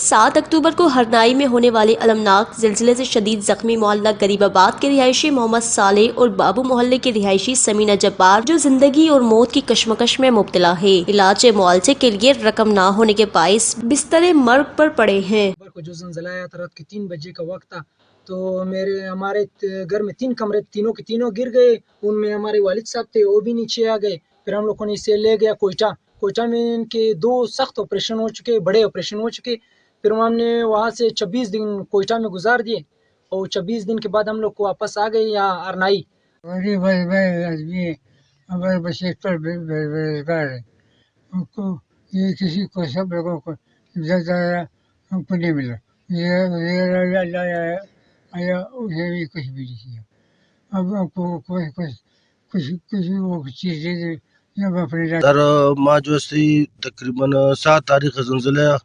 7 अक्टूबर को हरनाई में होने वाले अलमनाक जिलजिले से शदीद जख्मी मोहल्ला गरीबाबाद के रिहायशी मोहम्मद सालेह और बाबू मोहल्ले के रिहायशी समीना जब्बार जो जिंदगी और मौत की कशमकश में मुब्तला है, इलाज मुआवजे के लिए रकम न होने के बाइस बिस्तरे मर्ग पर पड़े हैं। जो ज़लज़ला आया था रात के 3 बजे का वक्त था, तो हमारे घर में 3 कमरे तीनों के तीनों गिर गए। उनमें हमारे वालिद साहब थे, वो भी नीचे आ गए। फिर हम लोगों ने इसे ले गया कोयटा में इनके 2 सख्त ऑपरेशन हो चुके, बड़े ऑपरेशन हो चुके। फिर हमने वहाँ से 26 दिन कोयटा में गुजार दिए और 26 दिन के बाद हम लोग को वापस आ गए यहाँ अरनाई। हमारे बच्चे पर बेरोजगार है, उनको ये किसी को सब लोगों को हमको नहीं मिला, ये आया उसे भी कुछ भी नहीं किया। अब आपको कुछ वो चीज़ दे दे जब अपने در ماجوستی تقریباً 7 تاریخ زلزلہ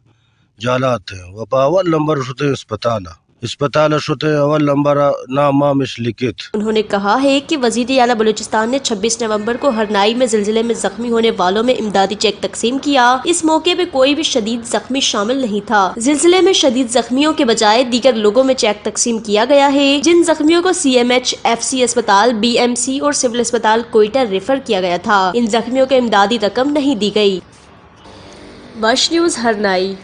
جالات ہیں و اول نمبر شتے اسپتال شتے اول نمبر نامہ مش لکھت۔ انہوں نے کہا ہے کہ وزیر اعلیٰ بلوچستان نے 26 نومبر کو ہرنائی میں زلزلے میں زخمی ہونے والوں میں امدادی چیک تقسیم کیا۔ اس موقع پہ کوئی بھی شدید زخمی شامل نہیں تھا۔ زلزلے میں شدید زخمیوں کے بجائے دیگر لوگوں میں چیک تقسیم کیا گیا ہے، جن زخمیوں کو CMH FC اسپتال BMC اور سول اسپتال کوئٹہ ریفر کیا گیا تھا۔ ان زخمیوں کو امدادی رقم نہیں دی گئی۔ وش نیوز ہرنائی۔